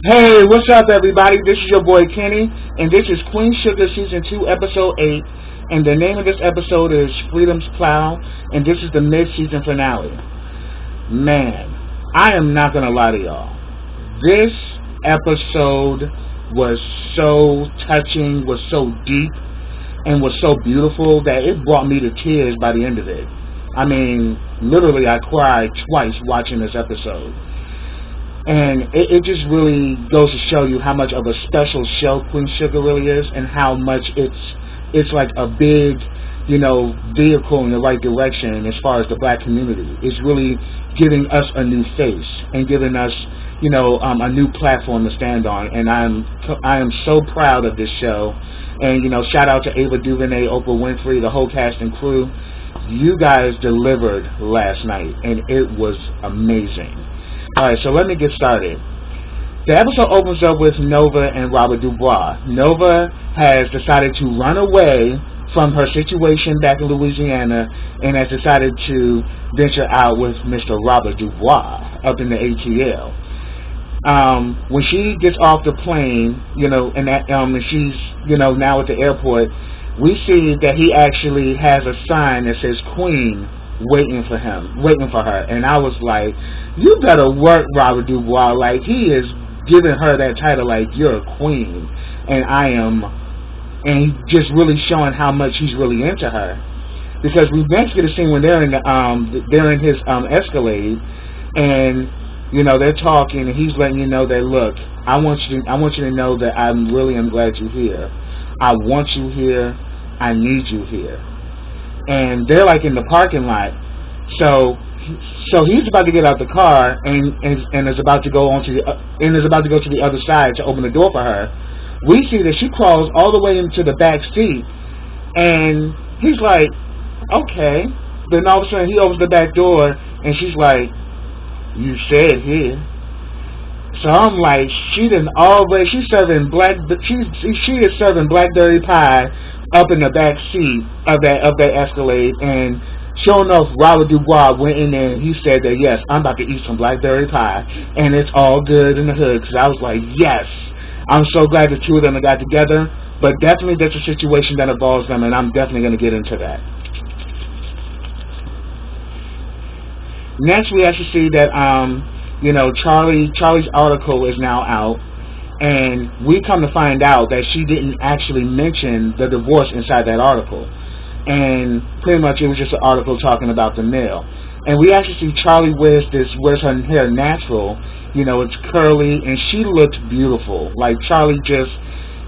Hey, what's up, everybody? This is your boy Kenny, and this is Queen Sugar Season 2, Episode 8, and the name of this episode is Freedom's Plow, and this is the mid-season finale. Man, I am not going to lie to y'all. This episode was so touching, was so deep, and was so beautiful that it brought me to tears by the end of it. I mean, literally, I cried twice watching this episode. And it just really goes to show you how much of a special show Queen Sugar really is, and how much it's like a big, vehicle in the right direction as far as the black community. It's really giving us a new face and giving us, a new platform to stand on. And I am so proud of this show. And shout out to Ava DuVernay, Oprah Winfrey, the whole cast and crew. You guys delivered last night, and it was amazing. Alright, so let me get started. The episode opens up with Nova and Robert Dubois. Nova has decided to run away from her situation back in Louisiana and has decided to venture out with Mr. Robert Dubois up in the ATL. When she gets off the plane, and she's, now at the airport, we see that he actually has a sign that says Queen waiting for her, and I was like, you better work, Robert Dubois. Like, he is giving her that title, like, you're a queen, and just really showing how much he's really into her, because we next get a scene when they're in his Escalade, and they're talking, and he's letting you know that, look, I want you to know that I really am glad you're here. I want you here. I need you here. And they're like in the parking lot, so he's about to get out the car and is about to go to the other side to open the door for her. We see that she crawls all the way into the back seat, and he's like, okay. Then all of a sudden he opens the back door, and she's like, you said here. So I'm like, she's serving she is serving blackberry pie up in the back seat of that Escalade, and sure enough, Robert Dubois went in there and he said that, yes, I'm about to eat some blackberry pie, and it's all good in the hood. Because I was like, yes, I'm so glad the two of them got together, but definitely that's a situation that involves them, and I'm definitely going to get into that. Next, we actually see that Charlie's article is now out, and we come to find out that she didn't actually mention the divorce inside that article, and pretty much it was just an article talking about the mill. And we actually see Charlie wears her hair natural, it's curly, and she looks beautiful. Like, Charlie just,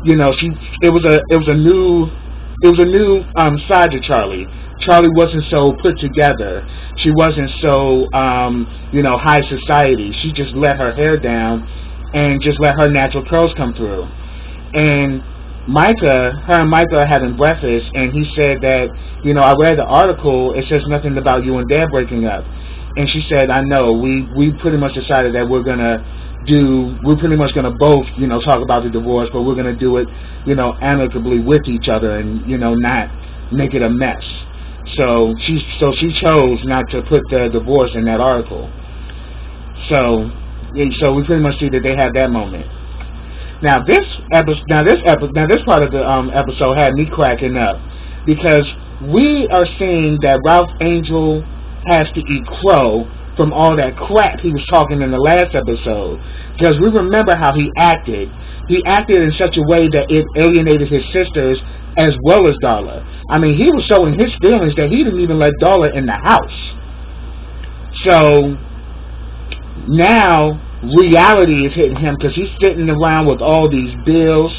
it was a new side to Charlie. Charlie wasn't so put together. She wasn't so, high society. She just let her hair down and just let her natural curls come through. And her and Micah are having breakfast, and he said that, I read the article, it says nothing about you and Dad breaking up. And she said, I know, we pretty much decided that we're pretty much going to both, talk about the divorce, but we're going to do it, amicably with each other and, not make it a mess. So she chose not to put the divorce in that article. So we pretty much see that they had that moment. Now this part of the episode had me cracking up, because we are seeing that Ralph Angel has to eat crow from all that crap he was talking in the last episode. Because we remember how he acted. He acted in such a way that it alienated his sisters as well as Darla. I mean, he was showing his feelings that he didn't even let Darla in the house. So now reality is hitting him, because he's sitting around with all these bills.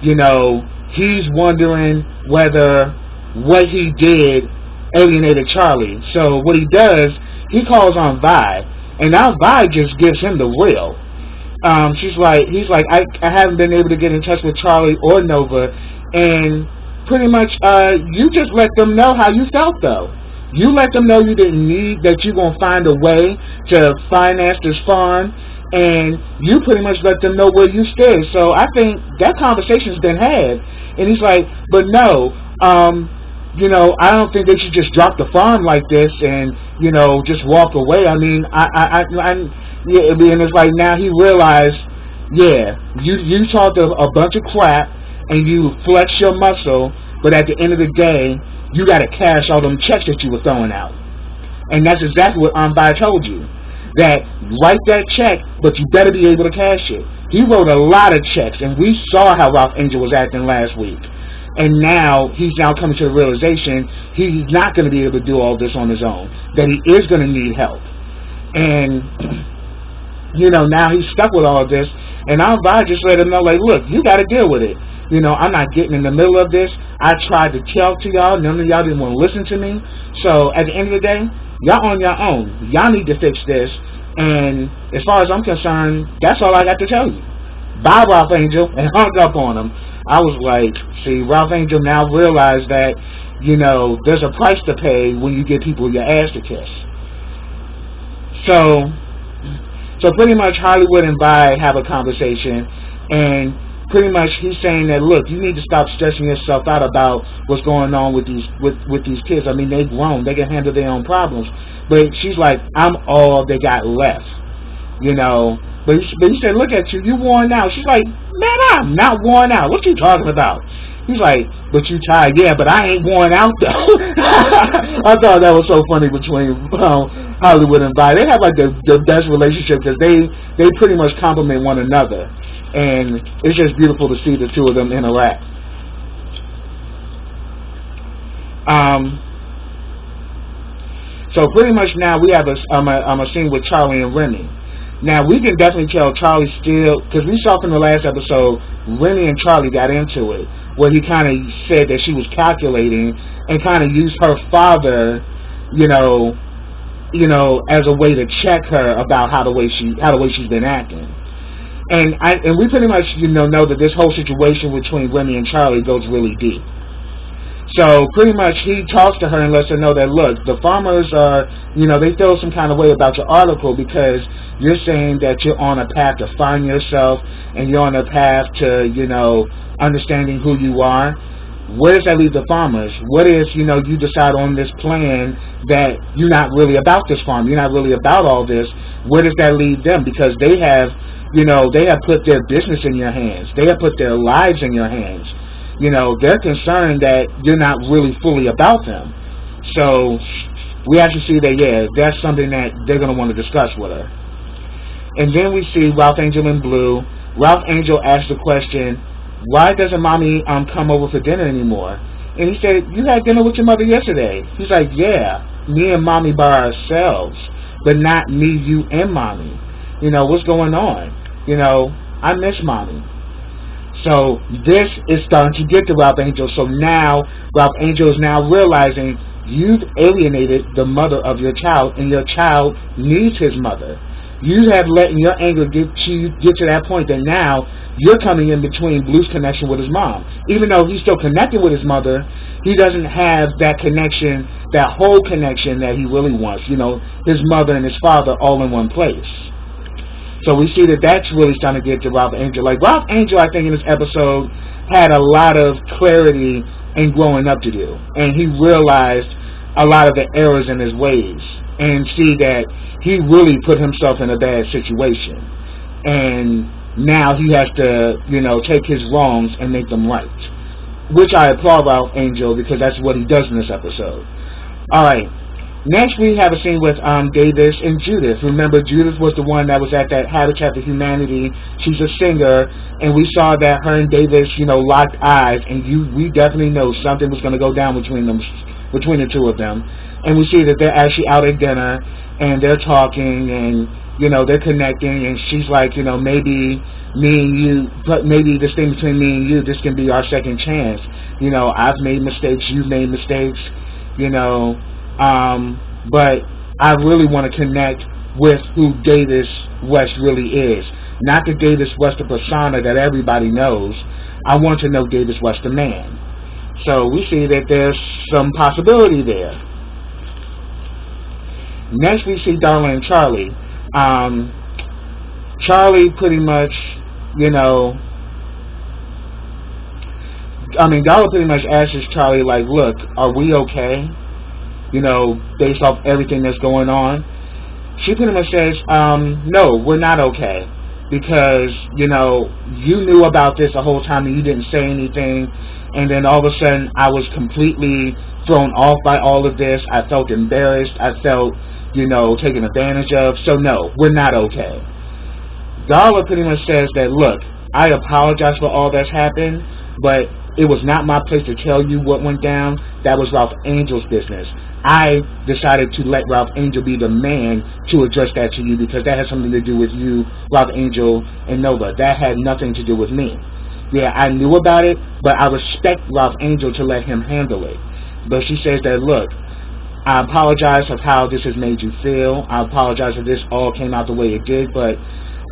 He's wondering whether what he did alienated Charlie. So what he does, he calls on Vi, and now Vi just gives him the real. He's like, I haven't been able to get in touch with Charlie or Nova, and pretty much you just let them know how you felt, though. You let them know you didn't need, that you're going to find a way to finance this farm, and you pretty much let them know where you stood. So I think that conversation's been had. And he's like, but no, I don't think they should just drop the farm like this and, just walk away. I mean, and it's like now he realized, Yeah, you talked a bunch of crap and you flex your muscle, but at the end of the day, you got to cash all them checks that you were throwing out. And that's exactly what Vi told you. That write that check, but you better be able to cash it. He wrote a lot of checks, and we saw how Ralph Angel was acting last week. And now he's coming to the realization he's not going to be able to do all this on his own. That he is going to need help. And now he's stuck with all of this. And Vi just let him know, like, look, you got to deal with it. I'm not getting in the middle of this. I tried to tell to y'all. None of y'all didn't want to listen to me. So at the end of the day, y'all on your own. Y'all need to fix this. And as far as I'm concerned, that's all I got to tell you. Bye, Ralph Angel, and hung up on him. I was like, see, Ralph Angel now realized that, there's a price to pay when you give people your ass to kiss. So pretty much Hollywood and Vi have a conversation, and pretty much he's saying that, look, you need to stop stressing yourself out about what's going on with these kids. I mean, they've grown. They can handle their own problems. But she's like, I'm all they got left. But he said, look at you worn out. She's like, man, I'm not worn out. What you talking about? He's like, but you tired. Yeah, but I ain't worn out, though. I thought that was so funny between Hollywood and Vi. They have, like, the best relationship because they pretty much complement one another. And it's just beautiful to see the two of them interact. So pretty much now we have a scene with Charlie and Remy. Now, we can definitely tell Charlie still, because we saw from the last episode, Remy and Charlie got into it, where he kind of said that she was calculating and kind of used her father, as a way to check her about how the way she's been acting. And we pretty much, know that this whole situation between Remy and Charlie goes really deep. So pretty much he talks to her and lets her know that, look, the farmers are, they feel some kind of way about your article because you're saying that you're on a path to find yourself and you're on a path to, understanding who you are. Where does that leave the farmers? What if, you decide on this plan that you're not really about this farm, you're not really about all this? Where does that leave them? Because they have, they have put their business in your hands. They have put their lives in your hands. They're concerned that you're not really fully about them. So we actually see that, yeah, that's something that they're going to want to discuss with her. And then we see Ralph Angel in blue. Ralph Angel asks the question, why doesn't Mommy come over for dinner anymore? And he said, you had dinner with your mother yesterday. He's like, yeah, me and Mommy by ourselves, but not me, you, and Mommy. What's going on? I miss Mommy. So this is starting to get to Ralph Angel. So now Ralph Angel is now realizing you've alienated the mother of your child, and your child needs his mother. You have let your anger get to that point that now you're coming in between Blue's connection with his mom. Even though he's still connected with his mother, he doesn't have that connection, that whole connection that he really wants. His mother and his father all in one place. So we see that that's really starting to get to Ralph Angel. Like, Ralph Angel, I think, in this episode had a lot of clarity and growing up to do. And he realized a lot of the errors in his ways. And see that he really put himself in a bad situation. And now he has to, take his wrongs and make them right. Which I applaud Ralph Angel because that's what he does in this episode. Alright. Next, we have a scene with Davis and Judith. Remember, Judith was the one that was at that Habitat for Humanity. She's a singer, and we saw that her and Davis, locked eyes, and we definitely know something was going to go down between the two of them. And we see that they're actually out at dinner, and they're talking, and they're connecting, and she's like, maybe me and you, but maybe this thing between me and you, this can be our second chance. I've made mistakes, you've made mistakes, but I really want to connect with who Davis West really is. Not the Davis West, the persona that everybody knows. I want to know Davis West, the man. So we see that there's some possibility there. Next we see Dawn-Lyen and Charlie. Charlie pretty much, Darla pretty much asks Charlie, like, look, are we okay? Based off everything that's going on. She pretty much says, no, we're not okay. because, you know, you knew about this the whole time and you didn't say anything, and then all of a sudden I was completely thrown off by all of this. I felt embarrassed. I felt, you know, taken advantage of. So no, we're not okay. Darla pretty much says that, look, I apologize for all that's happened, but it was not my place to tell you what went down. That was Ralph Angel's business. I decided to let Ralph Angel be the man to address that to you, because that has something to do with you, Ralph Angel, and Nova. That had nothing to do with me. Yeah, I knew about it, but I respect Ralph Angel to let him handle it. But she says that, look, I apologize for how this has made you feel. I apologize if this all came out the way it did, but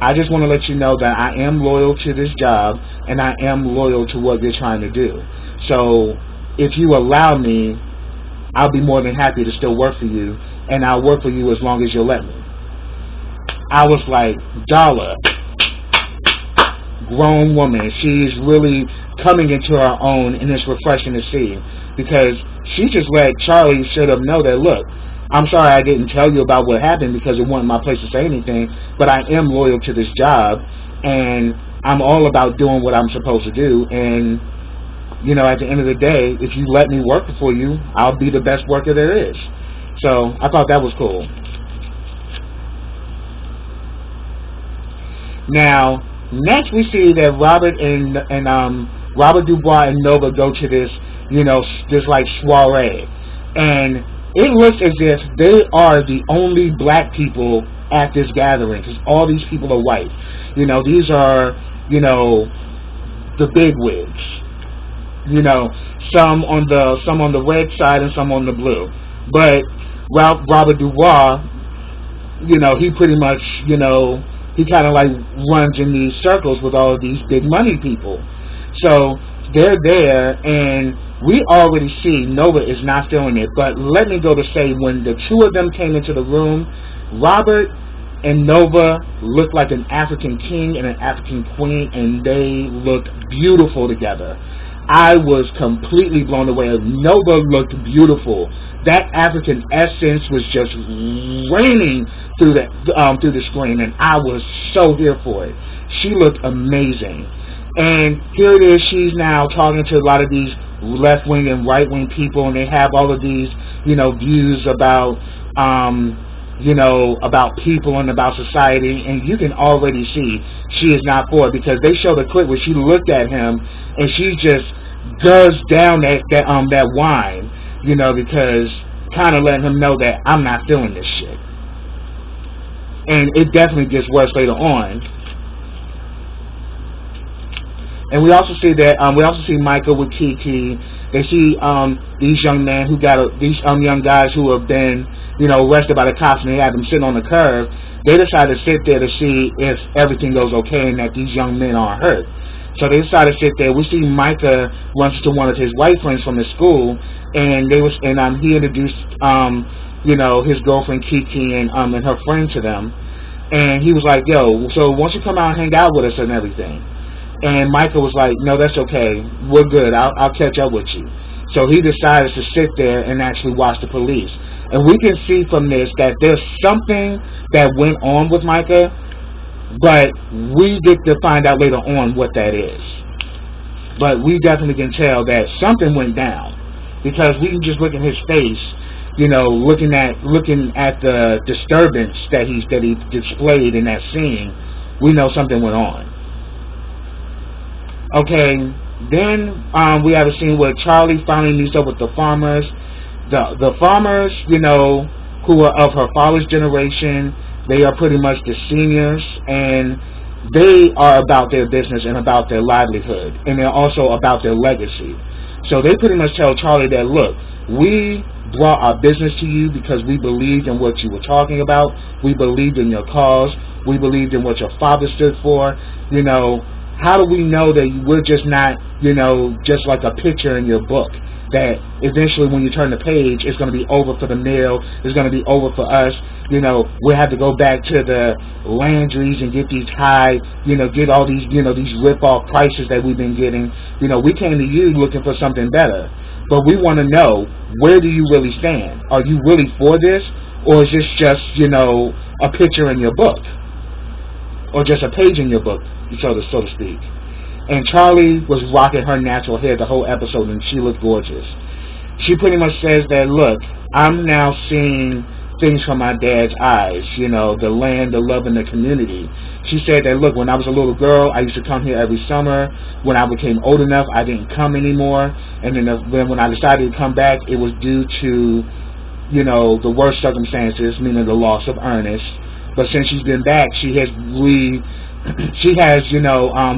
I just want to let you know that I am loyal to this job, and I am loyal to what you're trying to do. So if you allow me, I'll be more than happy to still work for you, and I'll work for you as long as you'll let me. I was like, Darla, grown woman, she's really coming into her own, and it's refreshing to see, because she just let Charlie straight up know that, look, I'm sorry I didn't tell you about what happened because it wasn't my place to say anything, but I am loyal to this job, and I'm all about doing what I'm supposed to do, and, you know, at the end of the day, if you let me work for you, I'll be the best worker there is. So I thought that was cool. Now, next we see that Robert and Robert Dubois and Nova go to this, you know, this like soiree, and it looks as if they are the only black people at this gathering, because all these people are white. You know, these are, you know, the bigwigs. You know, some on the red side and some on the blue. But Robert Dubois, you know, he pretty much, you know, he kind of like runs in these circles with all of these big money people. So they're there, and we already see Nova is not feeling it. But let me go to say, when the two of them came into the room, Robert and Nova looked like an African king and an African queen, and they looked beautiful together. I was completely blown away. Nova looked beautiful. That African essence was just raining through the screen, and I was so here for it. She looked amazing. And here it is, she's now talking to a lot of these left-wing and right-wing people, and they have all of these, you know, views about, you know, about people and about society, and you can already see she is not for it, because they showed a clip where she looked at him, and she just guzzed down that wine, you know, because kind of letting him know that I'm not feeling this shit. And it definitely gets worse later on. And we also see that we also see Micah with Kiki. They see these young men these young guys who have been, you know, arrested by the cops, and they have them sitting on the curb. They decide to sit there to see if everything goes okay and that these young men aren't hurt. So they decide to sit there. We see Micah runs to one of his white friends from the school, and he introduced you know, his girlfriend Kiki and her friend to them, and he was like, yo, so why don't you come out and hang out with us and everything? And Micah was like, no, that's okay. We're good. I'll catch up with you. So he decided to sit there and actually watch the police. And we can see from this that there's something that went on with Micah, but we get to find out later on what that is. But we definitely can tell that something went down, because we can just look at his face, you know, looking at the disturbance that he displayed in that scene. We know something went on. Okay, then we have a scene where Charlie finally meets up with the farmers. The farmers, you know, who are of her father's generation, they are pretty much the seniors, and they are about their business and about their livelihood, and they're also about their legacy. So they pretty much tell Charlie that, look, we brought our business to you because we believed in what you were talking about. We believed in your cause. We believed in what your father stood for. You know, how do we know that we're just not, you know, just like a picture in your book, that eventually when you turn the page, it's going to be over for the mill, it's going to be over for us, you know, we'll have to go back to the Landry's and get these high, you know, get all these, you know, these rip-off prices that we've been getting. You know, we came to you looking for something better, but we want to know, where do you really stand? Are you really for this, or is this just, you know, a picture in your book? or just a page in your book, so to speak. And Charlie was rocking her natural hair the whole episode, and she looked gorgeous. She pretty much says that, look, I'm now seeing things from my dad's eyes, you know, the land, the love, and the community. She said that, look, when I was a little girl, I used to come here every summer. When I became old enough, I didn't come anymore. And then when I decided to come back, it was due to, you know, the worst circumstances, meaning the loss of Ernest. But since she's been back, she has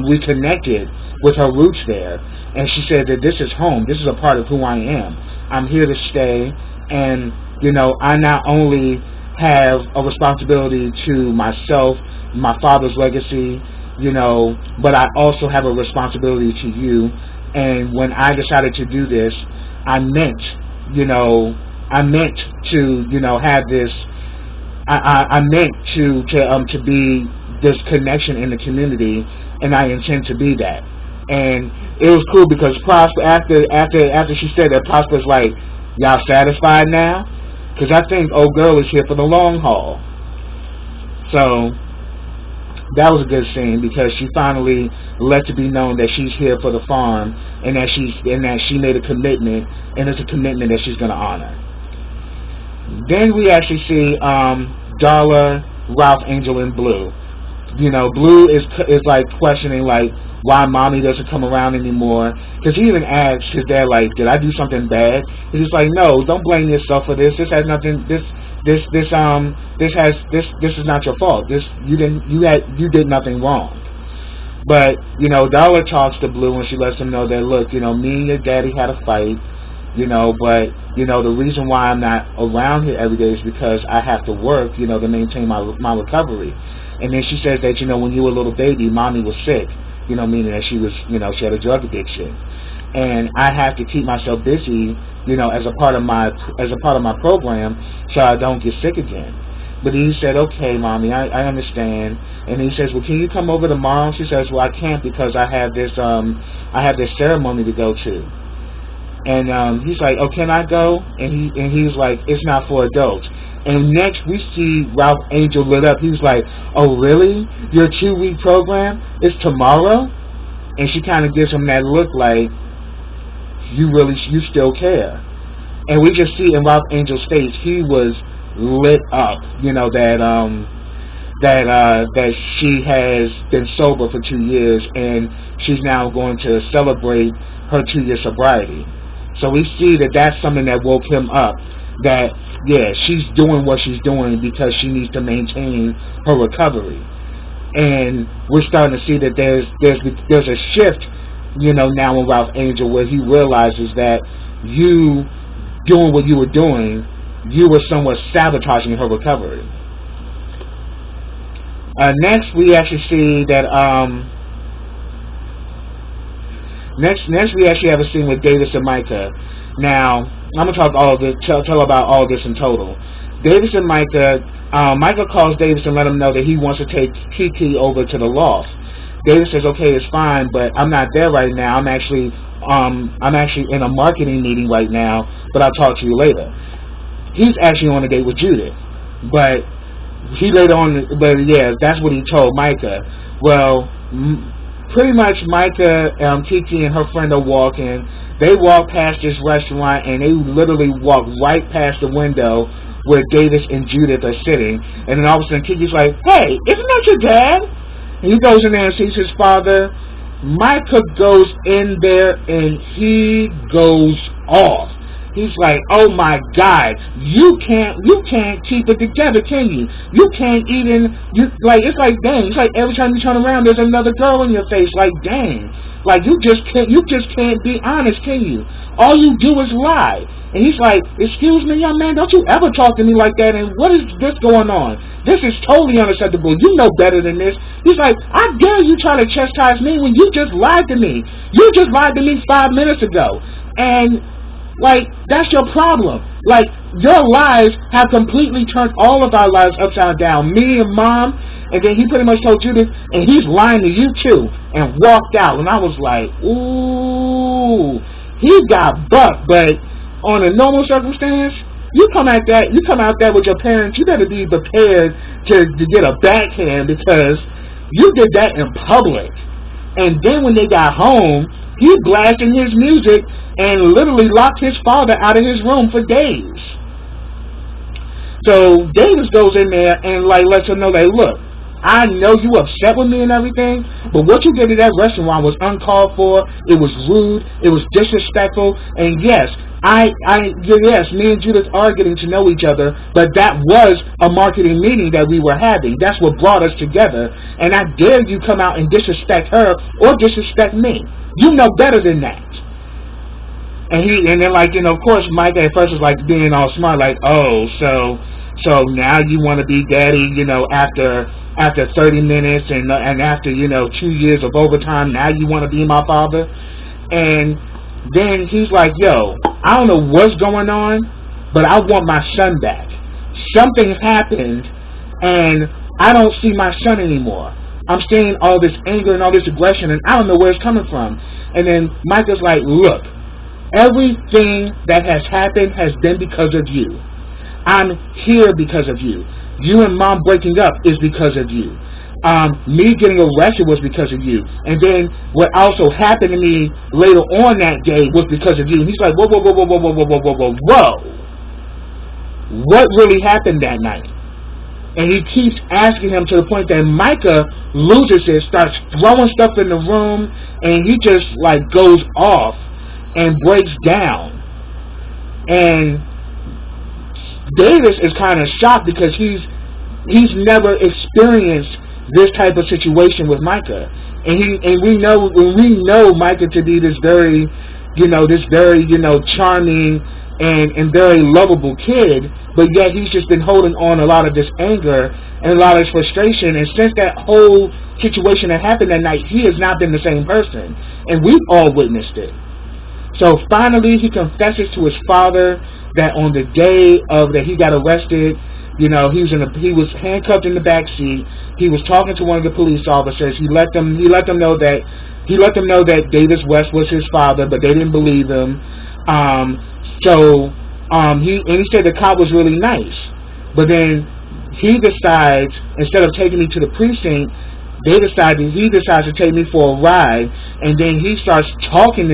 reconnected with her roots there. And she said that this is home. This is a part of who I am. I'm here to stay. And, you know, I not only have a responsibility to myself, my father's legacy, you know, but I also have a responsibility to you. And when I decided to do this, I meant to, you know, have this. I meant to be this connection in the community, and I intend to be that. And it was cool because Prosper, after she said that, Prosper's like, y'all satisfied now? Because I think old girl is here for the long haul. So that was a good scene because she finally let it be known that she's here for the farm, and that she made a commitment, and it's a commitment that she's going to honor. Then we actually see Darla, Ralph, Angel, and Blue. You know, Blue is like questioning like why mommy doesn't come around anymore. Because he even asks his dad like, did I do something bad? He's like, no, don't blame yourself for this. This has nothing. This is not your fault. You did nothing wrong. But you know, Darla talks to Blue and she lets him know that, look, you know, me and your daddy had a fight. You know, but, you know, the reason why I'm not around here every day is because I have to work, you know, to maintain my recovery. And then she says that, you know, when you were a little baby, mommy was sick, you know, meaning that she was, you know, she had a drug addiction. And I have to keep myself busy, you know, as a part of my program so I don't get sick again. But he said, okay, mommy, I understand. And he says, well, can you come over tomorrow? She says, well, I can't because I have this ceremony to go to. And he's like, oh, can I go? And he's like, it's not for adults. And next we see Ralph Angel lit up. He's like, oh, really? Your 2-week program is tomorrow? And she kind of gives him that look like, you still care. And we just see in Ralph Angel's face, he was lit up. You know, that she has been sober for 2 years and she's now going to celebrate her 2-year sobriety. So we see that that's something that woke him up, that, yeah, she's doing what she's doing because she needs to maintain her recovery. And we're starting to see that there's a shift, you know, now in Ralph Angel where he realizes that you doing what you were doing, you were somewhat sabotaging her recovery. Next, we actually see that Next, we actually have a scene with Davis and Micah. Now, I'm gonna talk tell about all this in total. Davis and Micah. Micah calls Davis and let him know that he wants to take Kiki over to the loft. Davis says, "Okay, it's fine, but I'm not there right now. I'm actually in a marketing meeting right now, but I'll talk to you later." He's actually on a date with Judith, but that's what he told Micah. Well. Pretty much Micah, Kiki, and her friend are walking. They walk past this restaurant, and they literally walk right past the window where Davis and Judith are sitting. And then all of a sudden, Kiki's like, hey, isn't that your dad? And he goes in there and sees his father. Micah goes in there, and he goes off. He's like, oh my God, you can't keep it together, can you? You can't even, it's like, dang, it's like every time you turn around, there's another girl in your face, like, dang. Like, you just can't be honest, can you? All you do is lie. And he's like, excuse me, young man, don't you ever talk to me like that, and what is this going on? This is totally unacceptable. You know better than this. He's like, I dare you try to chastise me when you just lied to me. You just lied to me 5 minutes ago. And like, that's your problem. Like, your lies have completely turned all of our lives upside down. Me and Mom, and then he pretty much told Judith, and he's lying to you too, and walked out. And I was like, ooh, he got bucked. But on a normal circumstance, you come out there with your parents, you better be prepared to get a backhand because You did that in public. And then when they got home, he blasted his music and literally locked his father out of his room for days. So Davis goes in there and like lets her know that, look, I know you upset with me and everything, but what you did at that restaurant was uncalled for. It was rude. It was disrespectful. And yes, yes, me and Judith are getting to know each other, but that was a marketing meeting that we were having. That's what brought us together. And I dare you come out and disrespect her or disrespect me. You know better than that. And then like, of course, Micah at first was like being all smart, like, oh, so now you want to be daddy, after 30 minutes and after 2 years of overtime, now you want to be my father. And then he's like, yo, I don't know what's going on, but I want my son back. Something happened, and I don't see my son anymore. I'm seeing all this anger and all this aggression, and I don't know where it's coming from. And then Micah's like, look, everything that has happened has been because of you. I'm here because of you. You and mom breaking up is because of you. Me getting arrested was because of you. And then what also happened to me later on that day was because of you. And he's like, whoa. What really happened that night? And he keeps asking him to the point that Micah loses it, starts throwing stuff in the room, and he just like goes off and breaks down. And Davis is kind of shocked because he's never experienced this type of situation with Micah, and we know Micah to be this very charming and very lovable kid, but yet he's just been holding on a lot of this anger and a lot of this frustration, and since that whole situation that happened that night, he has not been the same person, and we've all witnessed it. So finally, he confesses to his father that on the day that he got arrested, he was handcuffed in the back seat. He was talking to one of the police officers. He let them know that Davis West was his father, but they didn't believe him. He said the cop was really nice, but then he decides, instead of taking me to the precinct, he decides to take me for a ride, and then he starts talking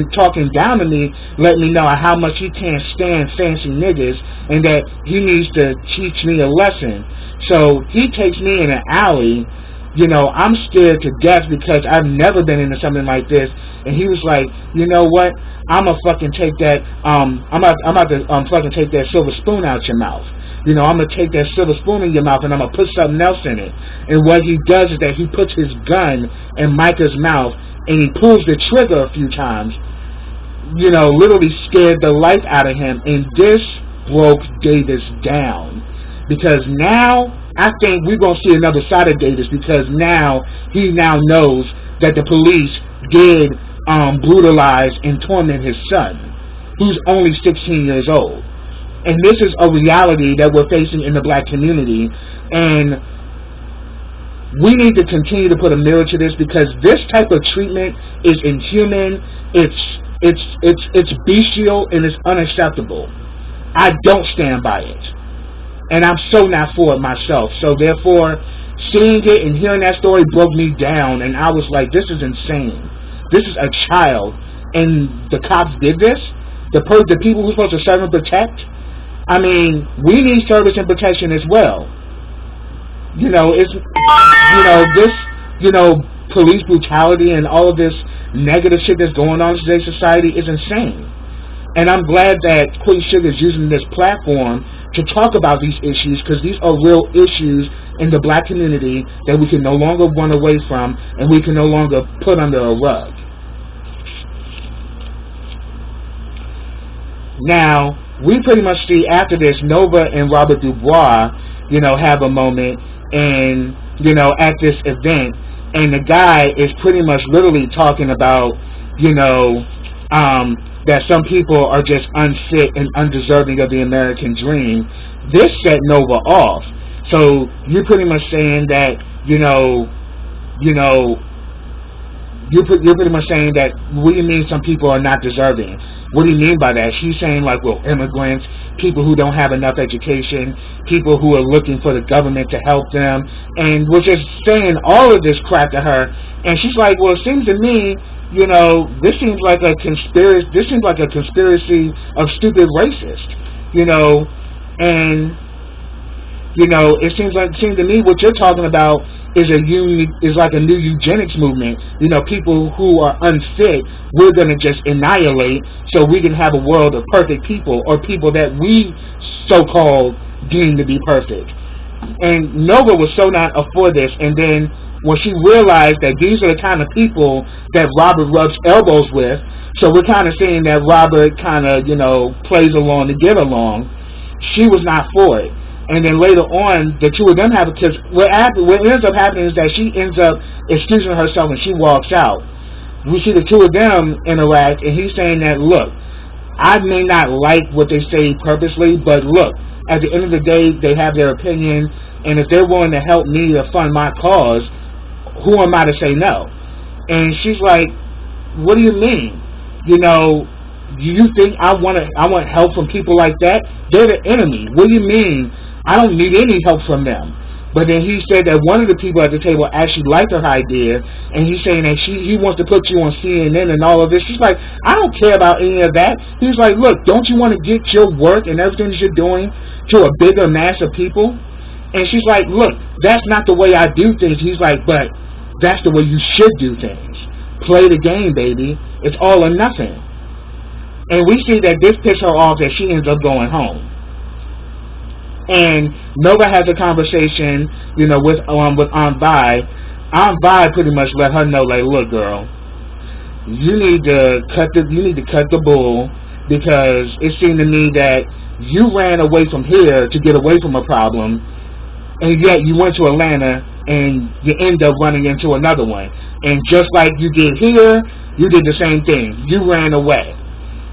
down to me, letting me know how much he can't stand fancy niggas, and that he needs to teach me a lesson. So he takes me in an alley. I'm scared to death because I've never been into something like this. And he was like, you know what? I'm gonna fucking take that. I'm about to fucking take that silver spoon out your mouth. I'm gonna take that silver spoon in your mouth and I'm gonna put something else in it. And what he does is that he puts his gun in Micah's mouth and he pulls the trigger a few times. Literally scared the life out of him. And this broke Davis down, because now I think we're going to see another side of Davis, because he knows that the police did brutalize and torment his son, who's only 16 years old. And this is a reality that we're facing in the black community, and we need to continue to put a mirror to this, because this type of treatment is inhuman, it's bestial, and it's unacceptable. I don't stand by it. And I'm so not for it myself. So therefore, seeing it and hearing that story broke me down. And I was like, this is insane. This is a child. And the cops did this? The people who are supposed to serve and protect? I mean, we need service and protection as well. Police brutality and all of this negative shit that's going on in today's society is insane. And I'm glad that Queen Sugar is using this platform to talk about these issues, because these are real issues in the black community that we can no longer run away from and we can no longer put under a rug. Now, we pretty much see after this, Nova and Robert Dubois, have a moment and, at this event, and the guy is pretty much literally talking about, that some people are just unfit and undeserving of the American dream. This set Nova off. So you're pretty much saying that, you're pretty much saying that, what do you mean some people are not deserving? What do you mean by that? She's saying, like, well, immigrants, people who don't have enough education, people who are looking for the government to help them, and we're just saying all of this crap to her. And she's like, well, it seems to me, this seems like a conspiracy. This seems like a conspiracy of stupid racists, and. It seems to me what you're talking about is like a new eugenics movement. People who are unfit, we're going to just annihilate so we can have a world of perfect people, or people that we so-called deem to be perfect. And Nova was so not up for this, and then when she realized that these are the kind of people that Robert rubs elbows with, so we're kind of saying that Robert kind of, plays along to get along, she was not for it. And then later on, the two of them have, because what ends up happening is that she ends up excusing herself and she walks out. We see the two of them interact, and he's saying that, look, I may not like what they say purposely, but look, at the end of the day, they have their opinion, and if they're willing to help me to fund my cause, who am I to say no? And she's like, what do you mean? Do you think I want help from people like that? They're the enemy. What do you mean? I don't need any help from them. But then he said that one of the people at the table actually liked her idea, and he's saying that he wants to put you on CNN and all of this. She's like, I don't care about any of that. He's like, look, don't you want to get your work and everything that you're doing to a bigger mass of people? And she's like, look, that's not the way I do things. He's like, but that's the way you should do things. Play the game, baby. It's all or nothing. And we see that this pissed her off, that she ends up going home. And Nova has a conversation, with Aunt Vi. Aunt Vi pretty much let her know, like, look, girl, you need to cut the bull, because it seemed to me that you ran away from here to get away from a problem, and yet you went to Atlanta and you end up running into another one. And just like you did here, you did the same thing. You ran away.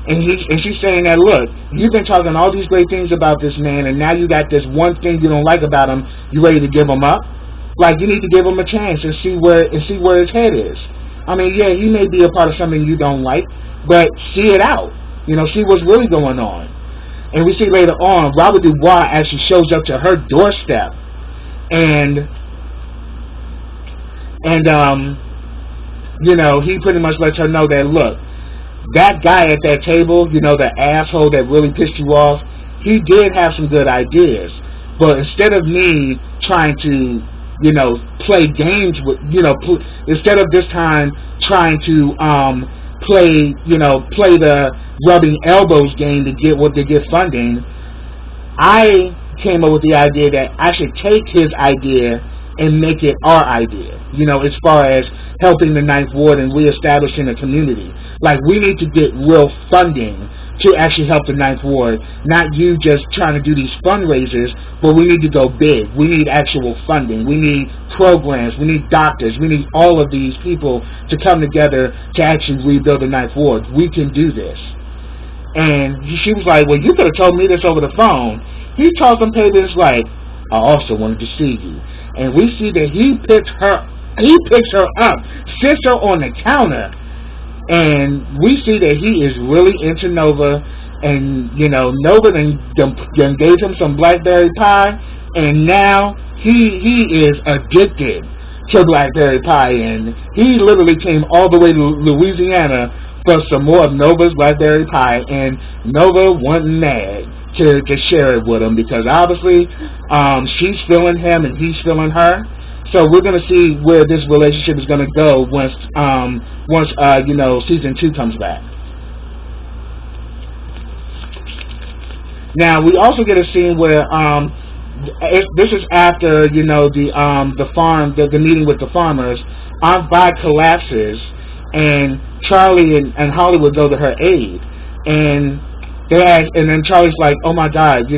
And she's saying that, look, you've been talking all these great things about this man, and now you got this one thing you don't like about him. You ready to give him up? Like, you need to give him a chance and see where his head is. I mean, yeah, he may be a part of something you don't like, but see it out. See what's really going on. And we see later on, Robert Dubois actually shows up to her doorstep, and he pretty much lets her know that, look, that guy at that table, the asshole that really pissed you off, he did have some good ideas. But instead of me trying to, play games with, instead of this time trying to play the rubbing elbows game to get funding, I came up with the idea that I should take his idea and make it our idea, as far as helping the Ninth Ward and reestablishing a community. Like, we need to get real funding to actually help the Ninth Ward, not you just trying to do these fundraisers, but we need to go big. We need actual funding. We need programs. We need doctors. We need all of these people to come together to actually rebuild the Ninth Ward. We can do this. And she was like, well, you could have told me this over the phone. He tossed some papers like, I also wanted to see you. And we see that he picks her up, sits her on the counter, and we see that he is really into Nova. And Nova then gave him some blackberry pie, and now he is addicted to blackberry pie, and he literally came all the way to Louisiana for some more of Nova's blackberry pie, and Nova wasn't mad to share it with him, because obviously she's feeling him and he's feeling her. So we're going to see where this relationship is going to go once season 2 comes back. Now we also get a scene where this is after the meeting with the farmers. Aunt Vi collapses, and Charlie and Hollywood go to her aid, and then Charlie's like, oh my God, you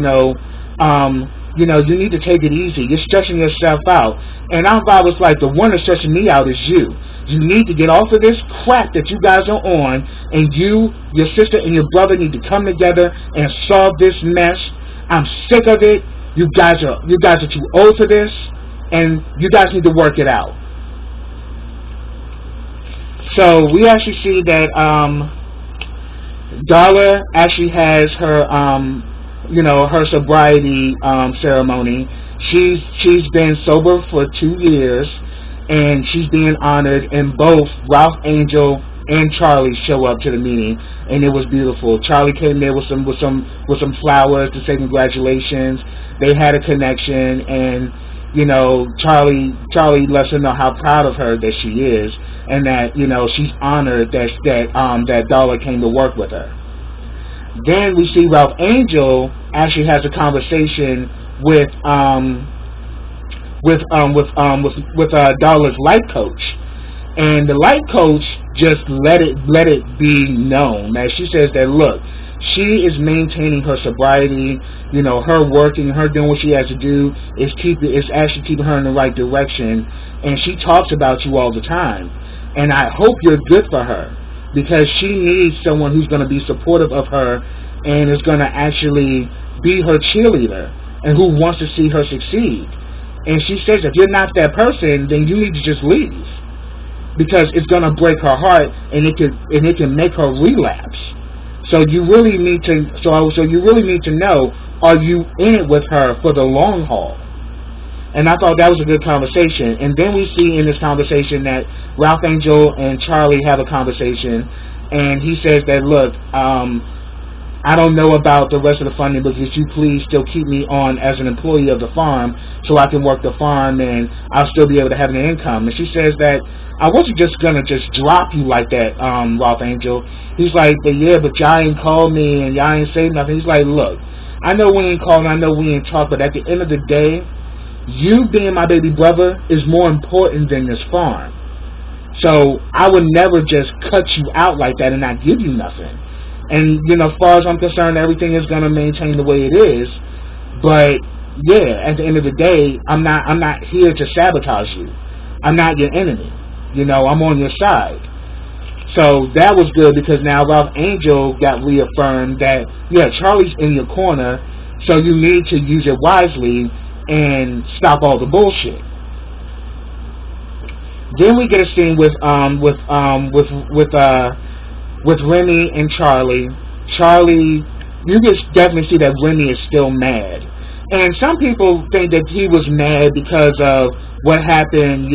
need to take it easy. You're stressing yourself out. And Aunt Vi was like, the one that's stressing me out is you. You need to get off of this crap that you guys are on, and you, your sister, and your brother need to come together and solve this mess. I'm sick of it. You guys are too old for this, and you guys need to work it out. So we actually see that Darla actually has her her sobriety ceremony. She's been sober for 2 years, and she's being honored. And both Ralph Angel and Charlie show up to the meeting, and it was beautiful. Charlie came there with some flowers to say congratulations. They had a connection, and Charlie lets her know how proud of her that she is, and that she's honored that Darla came to work with her. Then we see Ralph Angel actually has a conversation with Darla's life coach, and the life coach just let it be known that she says that, look, she is maintaining her sobriety, her working, her doing what she has to do is actually keeping her in the right direction, and she talks about you all the time, and I hope you're good for her, because she needs someone who's going to be supportive of her and is going to actually be her cheerleader and who wants to see her succeed. And she says, if you're not that person, then you need to just leave, because it's going to break her heart, and it can make her relapse. So you really need to know, are you in it with her for the long haul? And I thought that was a good conversation. And then we see in this conversation that Ralph Angel and Charlie have a conversation, and he says that, look, I don't know about the rest of the funding, but could you please still keep me on as an employee of the farm so I can work the farm and I'll still be able to have an income? And she says that, I wasn't just going to just drop you like that, Ralph Angel. He's like, but y'all ain't called me and y'all ain't say nothing. He's like, look, I know we ain't called and I know we ain't talked, but at the end of the day, you being my baby brother is more important than this farm. So I would never just cut you out like that and not give you nothing. And, as far as I'm concerned, everything is going to maintain the way it is. But, yeah, at the end of the day, I'm not here to sabotage you. I'm not your enemy. I'm on your side. So that was good, because now Ralph Angel got reaffirmed that, yeah, Charlie's in your corner, so you need to use it wisely and stop all the bullshit. Then we get a scene with Remy and Charlie. Charlie, you can definitely see that Remy is still mad. And some people think that he was mad because of what happened,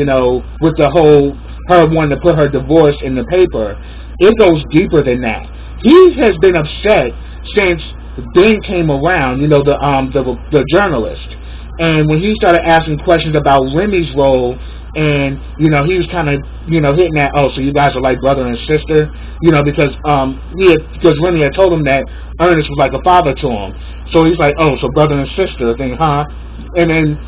with the whole, her wanting to put her divorce in the paper. It goes deeper than that. He has been upset since Ben came around, the journalist. And when he started asking questions about Remy's role, and, he was kind of, hitting that, oh, so you guys are like brother and sister, because Remy had told him that Ernest was like a father to him. So he's like, oh, so brother and sister thing, huh? And then,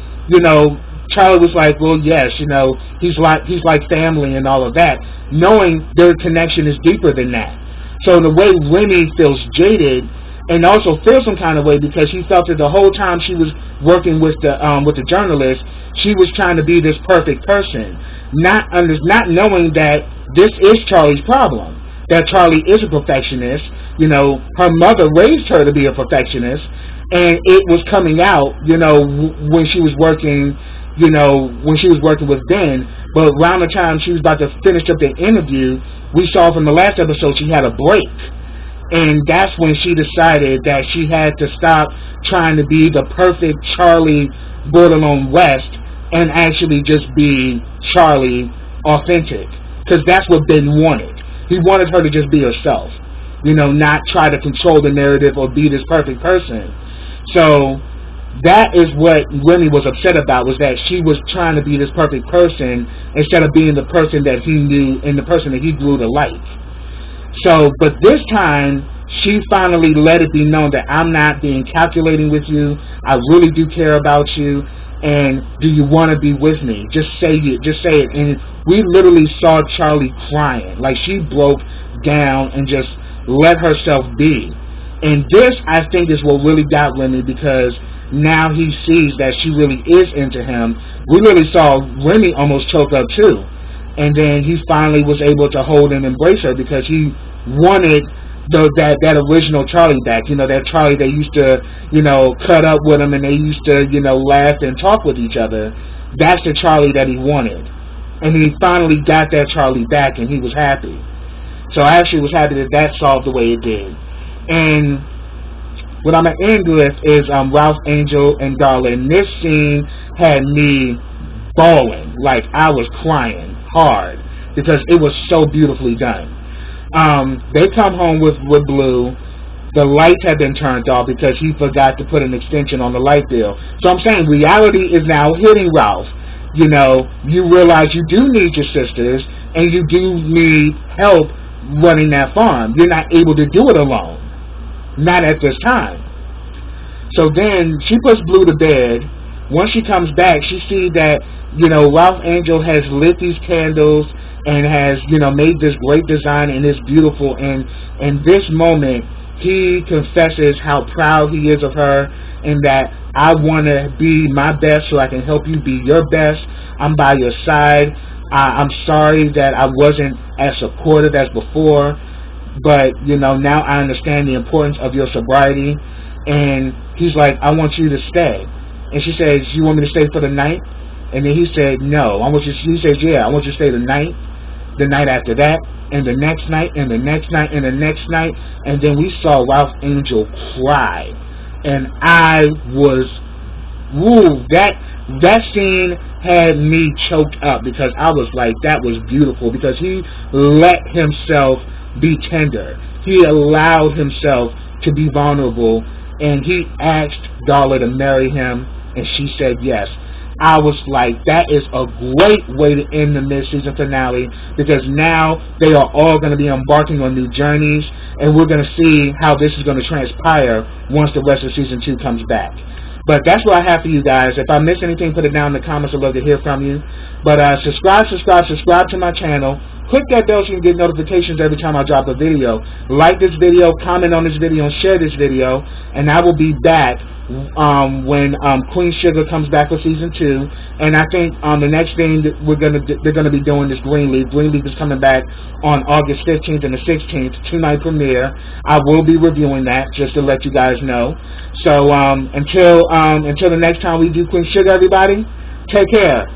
Charlie was like, well, yes, he's like family and all of that, knowing their connection is deeper than that. So the way Remy feels jaded, and also feels some kind of way, because she felt that the whole time she was working with the journalist, she was trying to be this perfect person, not knowing that this is Charlie's problem, that Charlie is a perfectionist. Her mother raised her to be a perfectionist, and it was coming out, when she was working, with Ben. But around the time she was about to finish up the interview, we saw from the last episode she had a break. And that's when she decided that she had to stop trying to be the perfect Charlie borderline West and actually just be Charlie authentic. Because that's what Ben wanted. He wanted her to just be herself. Not try to control the narrative or be this perfect person. So that is what Remy was upset about, was that she was trying to be this perfect person instead of being the person that he knew and the person that he grew to like. So, but this time, she finally let it be known that I'm not being calculating with you. I really do care about you. And do you want to be with me? Just say it. Just say it. And we literally saw Charlie crying. Like, she broke down and just let herself be. And this, I think, is what really got Remy, because now he sees that she really is into him. We really saw Remy almost choke up too. And then he finally was able to hold and embrace her, because he wanted that original Charlie back. That Charlie they used to, cut up with him, and they used to, laugh and talk with each other. That's the Charlie that he wanted. And he finally got that Charlie back, and he was happy. So I actually was happy that that solved the way it did. And what I'm going to end with is Ralph Angel and Dawn-Lyen. This scene had me bawling. Like, I was crying hard because it was so beautifully done. They come home with Blue. The lights have been turned off because he forgot to put an extension on the light bill. So I'm saying reality is now hitting Ralph. You know, you realize you do need your sisters and you do need help running that farm. You're not able to do it alone. Not at this time. So then she puts Blue to bed. Once she comes back, she sees that, you know, Ralph Angel has lit these candles and has, you know, made this great design and it's beautiful. And in this moment, he confesses how proud he is of her and that I want to be my best so I can help you be your best. I'm by your side. I'm sorry that I wasn't as supportive as before, but, you know, now I understand the importance of your sobriety. And he's like, I want you to stay. And she says, you want me to stay for the night? And then he said, no. He says, yeah, I want you to stay the night after that, and the next night, and the next night, and the next night. And then we saw Ralph Angel cry. And I was, woo, that scene had me choked up because I was like, that was beautiful because he let himself be tender. He allowed himself to be vulnerable, and he asked Darla to marry him, and she said yes. I was like, that is a great way to end the mid-season finale because now they are all going to be embarking on new journeys, and we're going to see how this is going to transpire once the rest of Season 2 comes back. But that's what I have for you guys. If I miss anything, put it down in the comments. I'd love to hear from you. But subscribe to my channel. Click that bell so you can get notifications every time I drop a video. Like this video, comment on this video, and share this video. And I will be back when Queen Sugar comes back for Season 2. And I think the next thing that they're gonna be doing is Greenleaf. Greenleaf is coming back on August 15th and the 16th, 2-night premiere. I will be reviewing that just to let you guys know. So until the next time we do Queen Sugar, everybody, take care.